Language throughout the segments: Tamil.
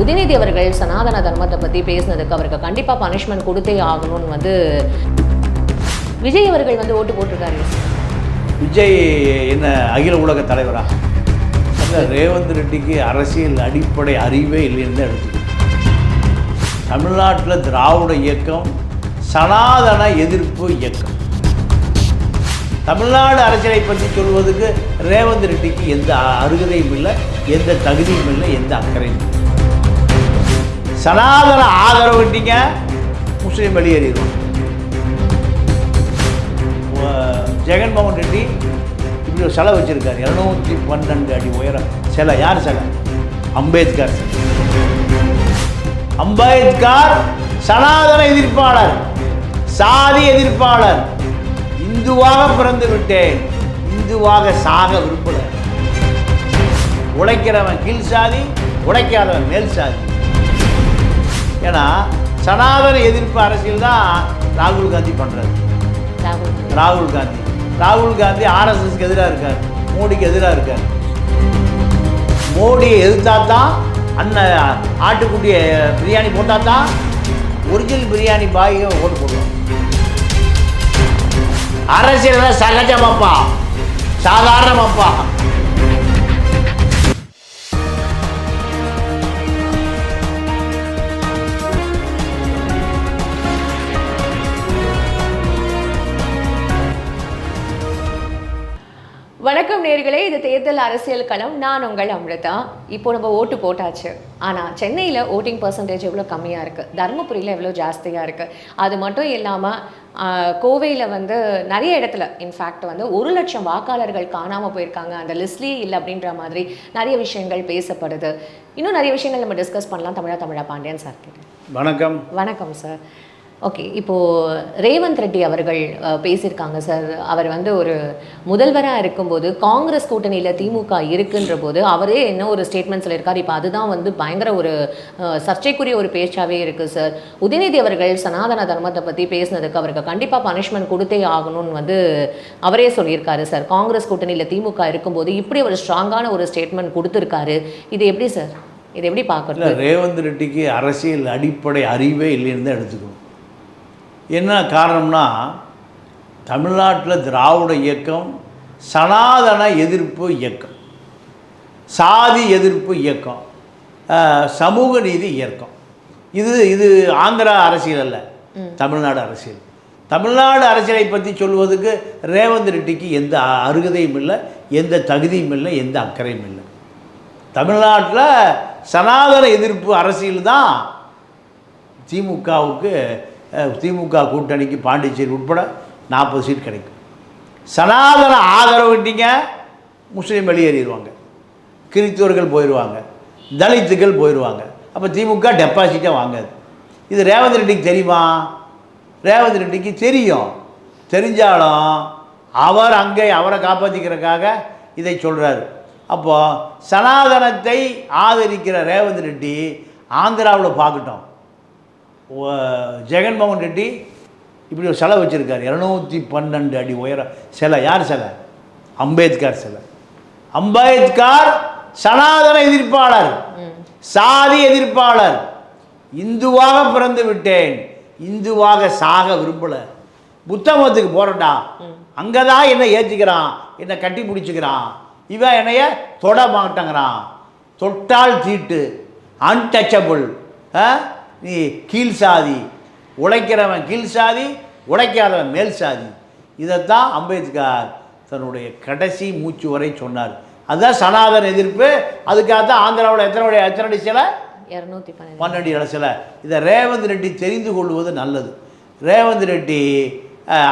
உதயநிதி அவர்கள் சனாதன தர்மத்தை பற்றி பேசினதுக்கு அவருக்கு கண்டிப்பாக பனிஷ்மெண்ட் கொடுத்தே ஆகணும்னு வந்து விஜய் அவர்கள் வந்து ஓட்டு போட்டிருக்காரு. விஜய் என்ன அகில உலக தலைவரா? ரேவந்த் ரெட்டிக்கு அரசியல் அடிப்படை அறிவே இல்லைன்னு தான் எடுத்துக்கணும். தமிழ்நாட்டில் திராவிட இயக்கம் சனாதன எதிர்ப்பு இயக்கம். தமிழ்நாடு அரசியலை பற்றி சொல்வதுக்கு ரேவந்த் ரெட்டிக்கு எந்த அருகதையும் இல்லை, எந்த தகுதியும் இல்லை, எந்த அக்கறையும் இல்லை. சனாதன ஆதரவு விட்டீங்க, முஸ்லீம் வெளியேறிடுவாங்க. ஜெகன்மோகன் ரெட்டி இப்படி ஒரு சிலை வச்சுருக்காரு, 212 அடி உயரம் சிலை. யார் சிலை? அம்பேத்கர் சிலை. அம்பேத்கர் சனாதன எதிர்ப்பாளர், சாதி எதிர்ப்பாளர். இந்துவாக பிறந்து விட்டேன், இந்துவாக சாக விரும்பல. உழைக்கிறவன் கீழ் சாதி, உழைக்காதவன் மேல் சாதி. ஏன்னா சனாதன எதிர்ப்பு அரசியல் தான் ராகுல் காந்தி பண்ணுறது. ராகுல் காந்தி ஆர்எஸ்எஸ்க்கு எதிராக இருக்கார், மோடிக்கு எதிராக இருக்கார். மோடியை எதிர்த்தா தான் அண்ணன் ஆட்டுக்குட்டியை பிரியாணி போட்டால் தான் ஒரிஜினல் பிரியாணி பாயை ஓட்டு போடுவோம். அரசியல் சகஜமாப்பா, சாதாரணமாப்பா. வணக்கம் நேர்களே, இது தேர்தல் அரசியல் களம். நான் உங்கள் அமிர்தா. இப்போ நம்ம ஓட்டு போட்டாச்சு. ஆனால் சென்னையில் ஓட்டிங் பர்சன்டேஜ் எவ்வளோ கம்மியாக இருக்குது, தருமபுரியில் எவ்வளோ ஜாஸ்தியாக இருக்குது. அது மட்டும் இல்லாமல் கோவையில் வந்து நிறைய இடத்துல இன்ஃபேக்ட் வந்து 1,00,000 வாக்காளர்கள் காணாமல் போயிருக்காங்க, அந்த லிஸ்ட்லேயே இல்லை அப்படின்ற மாதிரி நிறைய விஷயங்கள் பேசப்படுது. இன்னும் நிறைய விஷயங்கள் நம்ம டிஸ்கஸ் பண்ணலாம். தமிழா பாண்டியன் சார் கிட்ட வணக்கம். வணக்கம் சார். ஓகே, இப்போது ரேவந்த் ரெட்டி அவர்கள் பேசியிருக்காங்க சார். அவர் வந்து ஒரு முதல்வராக இருக்கும்போது காங்கிரஸ் கூட்டணியில் திமுக இருக்குன்ற போது அவரே என்ன ஒரு ஸ்டேட்மெண்ட் சொல்லியிருக்கார். இப்போ அதுதான் வந்து பயங்கர ஒரு சர்ச்சைக்குரிய ஒரு பேச்சாகவே இருக்குது சார். உதயநிதி அவர்கள் சனாதன தர்மத்தை பற்றி பேசினதுக்கு அவருக்கு கண்டிப்பாக பனிஷ்மெண்ட் கொடுத்தே ஆகணும்னு வந்து அவரே சொல்லியிருக்காரு சார். காங்கிரஸ் கூட்டணியில் திமுக இருக்கும்போது இப்படி ஒரு ஸ்ட்ராங்கான ஒரு ஸ்டேட்மெண்ட் கொடுத்துருக்காரு. இது எப்படி சார், இது எப்படி பார்க்கறது? ரேவந்த் ரெட்டிக்கு அரசியல் அடிப்படை அறிவே இல்லைன்னு தான் எடுத்துக்கணும். என்ன காரணம்னா, தமிழ்நாட்டில் திராவிட இயக்கம் சனாதன எதிர்ப்பு இயக்கம், சாதி எதிர்ப்பு இயக்கம், சமூக நீதி இயக்கம். இது ஆந்திரா அரசியல் அல்ல, தமிழ்நாடு அரசியல். தமிழ்நாடு அரசியலை பற்றி சொல்வதுக்கு ரேவந்த் ரெட்டிக்கு எந்த அருகதையும் இல்லை, எந்த தகுதியும் இல்லை, எந்த அக்கறையும் இல்லை. தமிழ்நாட்டில் சனாதன எதிர்ப்பு அரசியல் தான் திமுக கூட்டணிக்கு பாண்டிச்சேரி உட்பட 40 சீட் கிடைக்கும். சனாதன ஆதரவு விட்டீங்க, முஸ்லீம் வெளியேறிடுவாங்க, கிறிஸ்தவர்கள் போயிடுவாங்க, தலித்துகள் போயிடுவாங்க. அப்போ திமுக டெபாசிட்டாக வாங்காது. இது ரேவந்த் ரெட்டிக்கு தெரியுமா? ரேவந்த் ரெட்டிக்கு தெரியும். தெரிஞ்சாலும் அவர் அங்கே அவரை காப்பாற்றிக்கிறதுக்காக இதை சொல்கிறார். அப்போது சனாதனத்தை ஆதரிக்கிற ரேவந்த் ரெட்டி ஆந்திராவில் பார்க்கட்டும். ஜெகன்மோகன் ரெட்டி இப்படி ஒரு சிலை வச்சுருக்கார், 212 அடி உயரம் சிலை. யார் சிலை? அம்பேத்கர் சிலை. அம்பேத்கர் சனாதன எதிர்ப்பாளர், சாதி எதிர்ப்பாளர். இந்துவாக பிறந்து விட்டேன், இந்துவாக சாக விரும்பல. புத்த மதத்துக்கு போகிறடா, அங்கே தான் என்னை ஏற்றிக்கிறான், என்னை கட்டி பிடிச்சிக்கிறான். இவன் என்னைய தொட மாட்டேங்கிறான். தொட்டால் தீட்டு, அன்டச்சபிள். நீ கீழ் சாதி, உழைக்கிறவன் கீழ் சாதி, உழைக்காதவன் மேல் சாதி. இதைத்தான் அம்பேத்கர் தன்னுடைய கடைசி மூச்சு வரை சொன்னார். அதுதான் சனாதன எதிர்ப்பு. அதுக்காக தான் ஆந்திராவில் எத்தனை அடி சிலை? 212 அடி சிலை. இதை ரேவந்த் ரெட்டி தெரிந்து கொள்வது நல்லது. ரேவந்த் ரெட்டி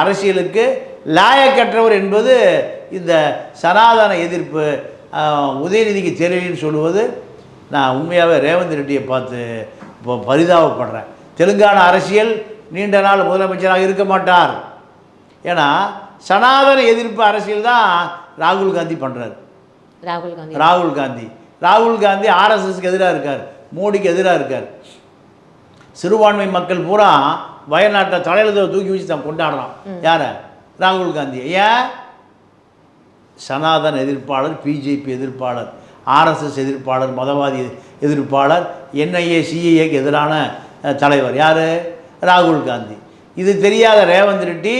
அரசியலுக்கு லாயக்கற்றவர் என்பது இந்த சனாதன எதிர்ப்பு உதயநிதிக்கு தெரியலன்னு சொல்லுவது. நான் உண்மையாகவே ரேவந்த் ரெட்டியை பார்த்து இப்போ பரிதாபப்படுறேன். தெலுங்கானா அரசியல் நீண்ட நாள் முதலமைச்சராக இருக்க மாட்டார். ஏன்னா சனாதன எதிர்ப்பு அரசியல் தான் ராகுல் காந்தி பண்ணுறாரு. ராகுல் காந்தி ஆர்எஸ்எஸ்க்கு எதிராக இருக்கார், மோடிக்கு எதிராக இருக்கார். சிறுபான்மை மக்கள் பூரா வயநாட்டில் தலையில் தூக்கி வச்சு தான் கொண்டாடுறான். யாரை? ராகுல் காந்தி. ஏன்? சனாதன எதிர்ப்பாளர், பிஜேபி எதிர்ப்பாளர். ஆர்எஸ்எஸ் எதிர்ப்பாளர், மதவாதி எதிர்ப்பாளர், என்ஐஏ சிஐஏக்கு எதிரான தலைவர் யார்? ராகுல் காந்தி. இது தெரியாத ரேவந்த் ரெட்டி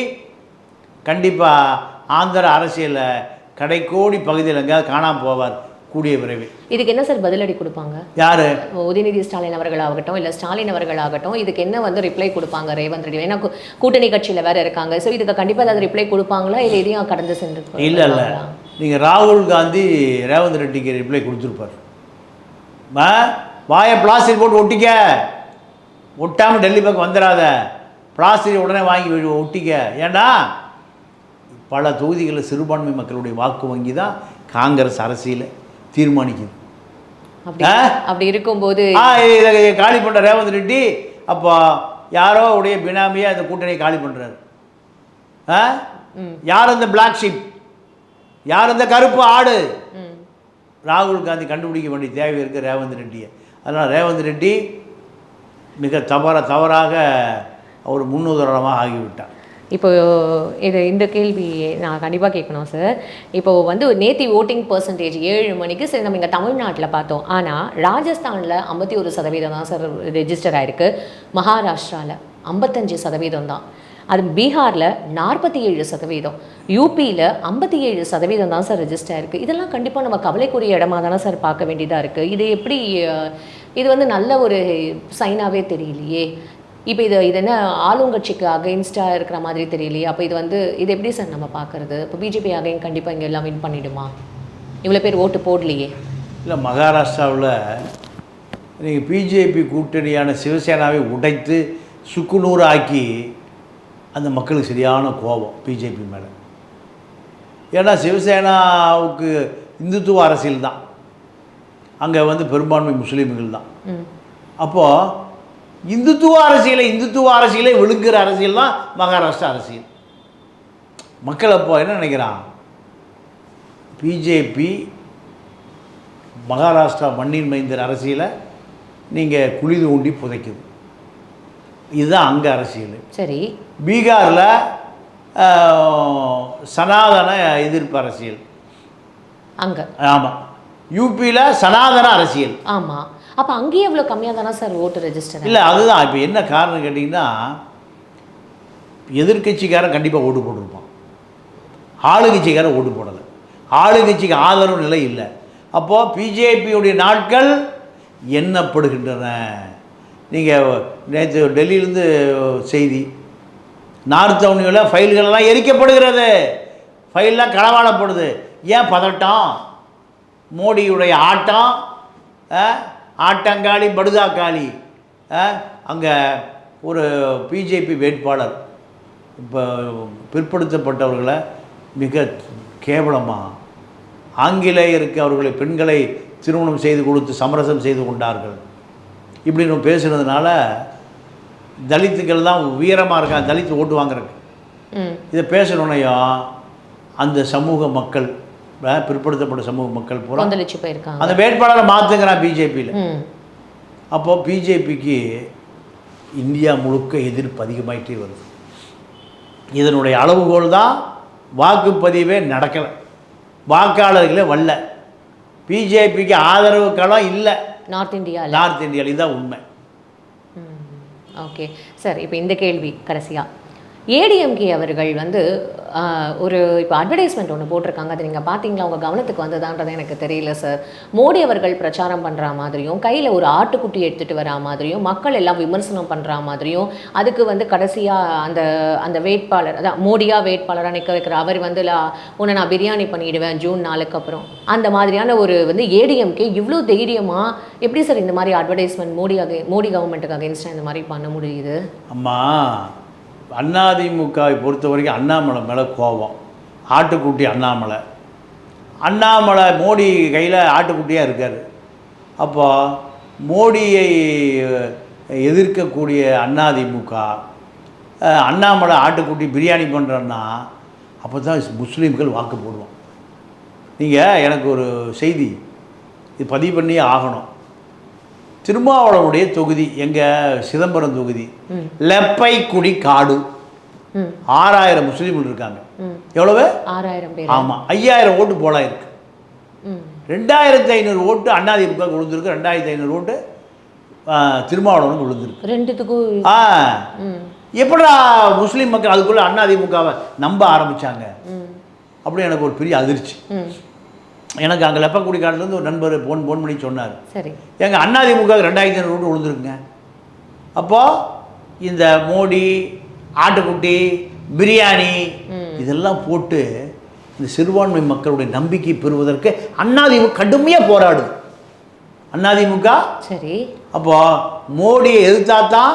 கண்டிப்பாக ஆந்திர அரசியலில் கடைக்கோடி பகுதியில் எங்கேயாவது காணாமல் போவார் கூடிய விரைவில். இதுக்கு என்ன சார் பதிலடி கொடுப்பாங்க? யார்? உதயநிதி ஸ்டாலின் அவர்களாகட்டும் இல்லை ஸ்டாலின் அவர்களாகட்டும் இதுக்கு என்ன வந்து ரிப்ளை கொடுப்பாங்க ரேவந்த் ரெட்டி? ஏன்னா கூட்டணி கட்சியில் வேறு இருக்காங்க. ஸோ இதுக்கு கண்டிப்பாக ஏதாவது ரிப்ளை கொடுப்பாங்களா இல்லை எதையும் கடந்து சென்று? இல்லை இல்லை, நீங்கள் ராகுல் காந்தி ரேவந்த் ரெட்டிக்கு ரிப்ளை கொடுத்துருப்பார். வாயை பிளாஸ்டிக் போட்டு ஒட்டிக்க, ஒட்டாமல் டெல்லி பக்கம் வந்துடாத, பிளாஸ்டிக் உடனே வாங்கி ஒட்டிக்க. ஏண்டா பல தொகுதிகளில் சிறுபான்மை மக்களுடைய வாக்கு வங்கி தான் காங்கிரஸ் அரசியல் தீர்மானிக்குது. அப்படி இருக்கும்போது இதை காலி பண்ணுற ரேவந்த் ரெட்டி அப்போ யாரோ உடைய பினாமியாக இந்த கூட்டணியை காலி பண்ணுறாரு. யார் அந்த பிளாக் ஷீப்? யார் அந்த கருப்பு ஆடு? ராகுல் காந்தி கண்டுபிடிக்க வேண்டிய தேவை இருக்குது ரேவந்த் ரெட்டியை. அதனால் ரேவந்த் ரெட்டி மிக தவறாக அவர் முன்னுதாரணமாக ஆகிவிட்டார். இப்போ இந்த கேள்வி நான் கண்டிப்பாக கேட்கணும் சார். இப்போது வந்து நேற்று ஓட்டிங் பர்சன்டேஜ் 7 மணிக்கு சரி நம்ம இங்கே தமிழ்நாட்டில் பார்த்தோம். ஆனால் ராஜஸ்தானில் 51% தான் சார் ரெஜிஸ்டர் ஆகிருக்கு. மகாராஷ்டிராவில் 55% தான். அது பீகாரில் 47%, யூபியில் 57% தான் சார் ரெஜிஸ்டர் ஆகிருக்கு. இதெல்லாம் கண்டிப்பாக நம்ம கவலைக்குரிய இடமா தானே சார் பார்க்க வேண்டியதாக இருக்குது. இது எப்படி இது வந்து நல்ல ஒரு சைனாகவே தெரியலையே. இப்போ இது என்ன ஆளுங்கட்சிக்கு அகைன்ஸ்டாக இருக்கிற மாதிரி தெரியலையே. அப்போ இது எப்படி சார் நம்ம பார்க்குறது? இப்போ பிஜேபி அகைன் கண்டிப்பாக இங்கே எல்லாம் வின் பண்ணிவிடுமா? இவ்வளோ பேர் ஓட்டு போடலையே. இல்லை, மகாராஷ்டிராவில் நீங்கள் பிஜேபி கூட்டணியான சிவசேனாவை உடைத்து சுக்குநூறு ஆக்கி அந்த மக்களுக்கு சரியான கோபம் பிஜேபி மேலே. ஏன்னா சிவசேனாவுக்கு இந்துத்துவ அரசியல் தான், அங்கே பெரும்பான்மை முஸ்லீம்கள் தான். அப்போது இந்துத்துவ அரசியலை விழுங்குற அரசியல் தான் மகாராஷ்டிரா அரசியல். மக்கள் அப்போ என்ன நினைக்கிறான்? பிஜேபி மகாராஷ்டிரா மண்ணின் மைந்தர் அரசியலை நீங்கள் குழி தோண்டி புதைக்குது. இதுதான் அங்கே அரசியல். சரி. பீகாரில் சனாதன எதிர்ப்பு அரசியல் அங்கே. ஆமாம். யூபியில் சனாதன அரசியல். ஆமாம். அப்போ அங்கேயே எவ்வளோ கம்மியாக தானே சார் ஓட்டு ரெஜிஸ்டர்? இல்லை, அதுதான் இப்போ என்ன காரணம் கேட்டிங்கன்னா, எதிர்கட்சிக்காரன் கண்டிப்பாக ஓட்டு போட்டிருப்பான், ஆளுங்கட்சிக்காரன் ஓட்டு போடலை, ஆளுங்கட்சிக்கு ஆதரவு நிலை இல்லை. அப்போது பிஜேபியுடைய நாட்கள் எண்ணப்படுகின்றன. நீங்கள் நேற்று டெல்லியிலேருந்து செய்தி, நார்த் அவனியூவில் ஃபைல்களெல்லாம் எரிக்கப்படுகிறது, ஃபைல்லாம் களவாடப்படுது. ஏன் பதட்டம்? மோடியுடைய ஆட்டம், ஆட்டங்காளி படுதாக்காளி. அங்கே ஒரு பிஜேபி வேட்பாளர் இப்போ பிற்படுத்தப்பட்டவர்களை மிக கேவலமாக ஆங்கிலேயருக்கு அவர்களை பெண்களை திருமணம் செய்து கொடுத்து சமரசம் செய்து கொண்டார்கள் இப்படின்னு பேசுனதுனால தலித்துக்கள் தான் வீரமாக இருக்காங்க, தலித்து ஓட்டு வாங்குறதுக்கு. இதை பேசணுன்னையும் அந்த சமூக மக்கள், பிற்படுத்தப்பட்ட சமூக மக்கள் பூரா போயிருக்காங்க, அந்த வேட்பாளரை மாற்றுங்கிறான் பிஜேபியில். அப்போது பிஜேபிக்கு இந்தியா முழுக்க எதிர்ப்பு அதிகமாயிட்டே வருது. இதனுடைய அளவுகோல் தான் வாக்குப்பதிவே நடக்கலை, வாக்காளர்களே வரல, பிஜேபிக்கு ஆதரவு களம் இல்லை நார்த் இந்தியாவில். இதுதான் உண்மை. ஓகே சார், இப்போ இந்த கேள்வி கடைசியாக, ஏடிஎம்கே அவர்கள் இப்போ அட்வர்டைஸ்மெண்ட் ஒன்று போட்டிருக்காங்க, அது நீங்கள் பார்த்தீங்களா? உங்கள் கவனத்துக்கு வந்ததான்றது எனக்கு தெரியல சார். மோடி அவர்கள் பிரச்சாரம் பண்ணுற மாதிரியும், கையில் ஒரு ஆட்டுக்குட்டி எடுத்துகிட்டு வரா மாதிரியும், மக்கள் எல்லாம் விமர்சனம் பண்ணுற மாதிரியும், அதுக்கு கடைசியாக அந்த வேட்பாளர், அதான் மோடியாக வேட்பாளராக நிற்க வைக்கிற அவர் உன்னை நான் பிரியாணி பண்ணிவிடுவேன் ஜூன் 4க்கு அப்புறம், அந்த மாதிரியான ஒரு ஏடிஎம்கே இவ்வளோ தைரியமாக எப்படி சார் இந்த மாதிரி அட்வர்டைஸ்மெண்ட் மோடி கவர்மெண்ட்டுக்கு அகேன்ஸ்டாக இந்த மாதிரி பண்ண முடியுது? அம்மா, அதிமுகவை பொறுத்த வரைக்கும் அண்ணாமலை மேலே கோபம், ஆட்டுக்குட்டி அண்ணாமலை மோடி கையில் ஆட்டுக்குட்டியாக இருக்கார். அப்போ மோடியை எதிர்க்கக்கூடிய அதிமுக அண்ணாமலை ஆட்டுக்குட்டி பிரியாணி பண்ணுறன்னா அப்போ தான் முஸ்லீம்கள் வாக்கு போடுவோம். நீங்கள் எனக்கு ஒரு செய்தி இது பதிவு பண்ணியே ஆகணும். திருமாவளவுடைய தொகுதி, எங்கள் சிதம்பரம் தொகுதி, லெப்பைக்குடி காடு, 6000 முஸ்லீம்கள் இருக்காங்க. எவ்வளவு? 6000 பேர். ஆமாம், 5000 ஓட்டு போல இருக்கு. 2500 ஓட்டு அதிமுக விழுந்திருக்கு, 2500 ஓட்டு திருமாவளவனுக்கு விழுந்திருக்கு. ரெண்டுத்துக்கும் எப்படா முஸ்லீம் மக்கள் அதுக்குள்ளே அதிமுகவை நம்ப ஆரம்பித்தாங்க அப்படி எனக்கு ஒரு பெரிய அதிர்ச்சி. எனக்கு அங்கே லெப்பக்குடி காட்டிலேருந்து ஒரு நண்பர் ஃபோன் பண்ணி சொன்னார், சரி எங்கள் அதிமுக 2500 ஓட்டு விழுந்துருக்குங்க. அப்போது இந்த மோடி, ஆட்டுக்குட்டி, பிரியாணி இதெல்லாம் போட்டு இந்த சிறுபான்மை மக்களுடைய நம்பிக்கை பெறுவதற்கு அதிமுக கடுமையாக போராடுது. அதிமுக சரி. அப்போ மோடியை எதிர்த்தா தான்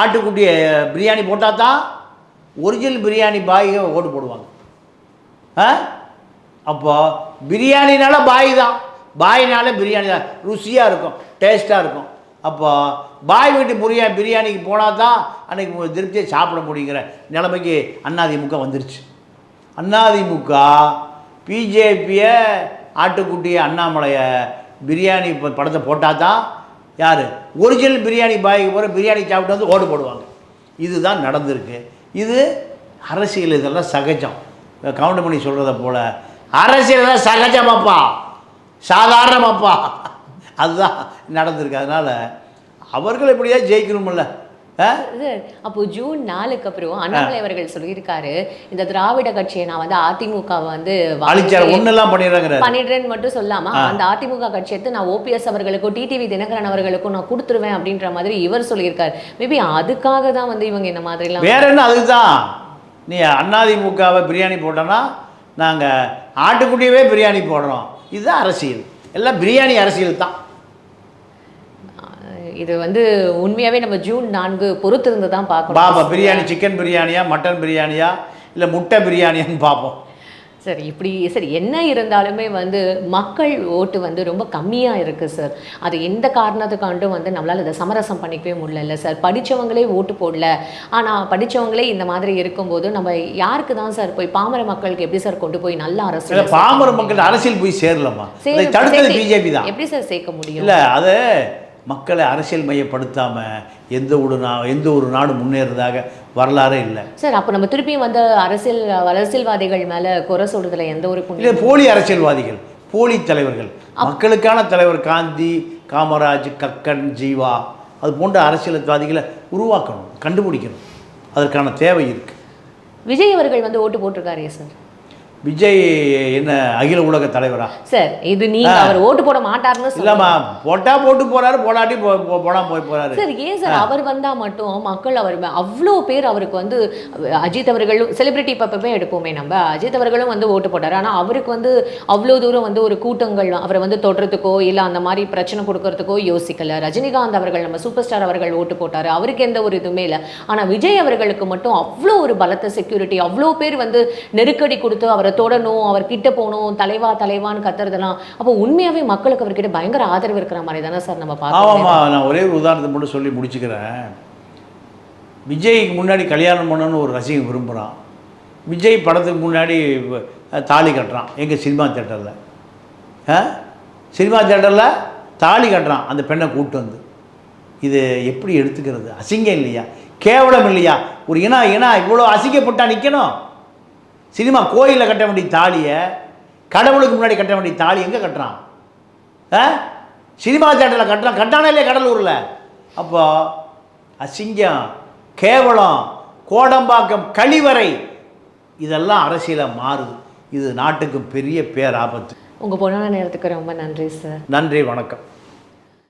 ஆட்டுக்குட்டியை பிரியாணி போட்டால் தான் ஒரிஜினல் பிரியாணி பாய் ஓட்டு போடுவாங்க. அப்போ பிரியாணினால பாய் தான், பாயினால பிரியாணி தான் ருசியாக இருக்கும், டேஸ்ட்டாக இருக்கும். அப்போ பாய் வீட்டு பிரியாணிக்கு போனால் தான் அன்றைக்கி திருப்தியை சாப்பிட முடியுங்கிற நிலைமைக்கு அதிமுக வந்துருச்சு. அதிமுக பிஜேபியை, ஆட்டுக்குட்டியை, அண்ணாமலையை பிரியாணி படத்தை போட்டால் தான் யார் ஒரிஜினல் பிரியாணி பாய்க்கு போகிற பிரியாணி சாப்பிட்டு வந்து ஓட்டு போடுவாங்க. இதுதான் நடந்திருக்கு. இது அரசியல், இதெல்லாம் சகஜம். கவுண்ட் பண்ணி சொல்கிறத போல் அரசியல் தான் சகஜமாப்பா, சாதாரணமாப்பா, அதுதான் நடந்திருக்கு. அதனால் அவர்கள் எப்படியா ஜெயிக்கணும்ல. அப்போ ஜூன் 4க்கு அப்புறம் அண்ணாமலை அவர்கள் சொல்லியிருக்காரு, இந்த திராவிட கட்சியை நான் வந்து அதிமுகவை வந்து பண்ணிடுறேன்னு மட்டும் சொல்லாம அந்த அதிமுக கட்சியை எடுத்து நான் ஓபிஎஸ் அவர்களுக்கும் டிடிவி தினகரன் அவர்களுக்கும் நான் கொடுத்துருவேன் அப்படின்ற மாதிரி இவர் சொல்லியிருக்காரு. மேபி அதுக்காக தான் வந்து இவங்க இந்த மாதிரிலாம். வேற என்ன, அதுதான் நீ அதிமுகவை பிரியாணி போட்டோன்னா நாங்கள் ஆட்டுக்குட்டியவே பிரியாணி போடுறோம். இதுதான் அரசியல், எல்லாம் பிரியாணி அரசியல் தான். இது வந்து உண்மையாகவே நம்ம ஜூன் 4 பொறுத்து இருந்து தான் பார்க்கணும். பிரியாணி சிக்கன் பிரியாணியா, மட்டன் பிரியாணியா, இல்லை முட்டை பிரியாணியான்னு பார்ப்போம். சார் இப்படி சரி என்ன இருந்தாலுமே வந்து மக்கள் ஓட்டு வந்து ரொம்ப கம்மியாக இருக்குது சார். அது எந்த காரணத்துக்காண்டும் வந்து நம்மளால் இதை சமரசம் பண்ணிக்கவே முடியல சார். படித்தவங்களே ஓட்டு போடல, ஆனால் படித்தவங்களே இந்த மாதிரி இருக்கும்போது நம்ம யாருக்கு தான் சார் போய் பாமர மக்களுக்கு எப்படி சார் கொண்டு போய் நல்ல அரசியல், பாமர மக்கள் அரசியல் போய் சேரலாமா? தடுத்தது பிஜேபி தான். எப்படி சார் சேர்க்க முடியும்? இல்லை, அது மக்களை அரசியல் மையப்படுத்தாமல் எந்த ஒரு நாடு முன்னேறதாக வரலாறே இல்லை சார். அப்போ நம்ம திருப்பியும் வந்து அரசியல்வாதிகள் மேலே குறை சொல்றதுல எந்த ஒரு இல்லை. போலி அரசியல்வாதிகள், போலி தலைவர்கள், மக்களுக்கான தலைவர் காந்தி, காமராஜ், கக்கன், ஜீவா, அது போன்ற அரசியல்வாதிகளை உருவாக்கணும், கண்டுபிடிக்கணும். அதற்கான தேவை இருக்குது. விஜய் அவர்கள் வந்து ஓட்டு போட்டிருக்காரே சார். விஜய் என்ன அகில உலக தலைவரா சார்? இது நீங்க அவர் ஓட்டு போட மாட்டாருன்னு இல்லம்மா, போட்டா போட்டு போறாரு, போடாட்டி போடாம போய் போறாரு சார். ஏன் சார் அவர் வந்தா மட்டும் மக்கள் அவர் அவ்வளோ பேர் அவருக்கு வந்து அஜித் அவர்களும் செலிபிரிட்டி பப்பவே எடுப்போமே நம்ம, அஜித் அவர்களும் வந்து ஓட்டு போட்டாரு. ஆனால் அவருக்கு வந்து அவ்வளோ தூரம் வந்து ஒரு கூட்டங்கள் அவரை வந்து தொடுறதுக்கோ இல்லை அந்த மாதிரி பிரச்சனை கொடுக்கறதுக்கோ யோசிக்கல. ரஜினிகாந்த் அவர்கள் நம்ம சூப்பர் ஸ்டார் அவர்கள் ஓட்டு போட்டாரு, அவருக்கு எந்த ஒரு இதுவுமே இல்லை. ஆனால் விஜய் அவர்களுக்கு மட்டும் அவ்வளோ ஒரு பலத்த செக்யூரிட்டி, அவ்வளோ பேர் வந்து நெருக்கடி கொடுத்து அவரை தொடணும், அவர் கிட்ட போகணும், தலைவான்னு கத்துறதெல்லாம். அப்போ உண்மையாவே மக்களுக்கு அவர்கிட்ட பயங்கர ஆதரவு இருக்கிற மாதிரி தானே சார் நம்ம பார்க்கணும். ஆமாம்மா, நான் ஒரே ஒரு உதாரணத்தை மட்டும் சொல்லி முடிச்சுக்கிறேன். விஜய்க்கு முன்னாடி கல்யாணம் பண்ணணும்னு ஒரு ரசிகன் விரும்புகிறான். விஜய் படத்துக்கு முன்னாடி தாலி கட்டுறான் எங்கள் சினிமா தேட்டரில் தாலி கட்டுறான் அந்த பெண்ணை கூப்பிட்டு வந்து. இது எப்படி எடுத்துக்கிறது? அசிங்கம் இல்லையா? கேவலம் இல்லையா? ஒரு இனா இவ்வளோ அசிங்கப்பட்டா நிற்கணும்? சினிமா கோயிலில் கட்ட வேண்டிய தாலியை, கடவுளுக்கு முன்னாடி கட்ட வேண்டிய தாலி எங்கே கட்டுறான்? சினிமா தேட்டரில் கட்டானே இல்லையா கடலூரில்? அப்போ அசிங்கம், கேவலம், கோடம்பாக்கம், கழிவறை, இதெல்லாம் அரசியலாக மாறுது. இது நாட்டுக்கு பெரிய பேராபத்து. உங்கள் பொண்ணான நேரத்துக்கு ரொம்ப நன்றி சார். நன்றி, வணக்கம்.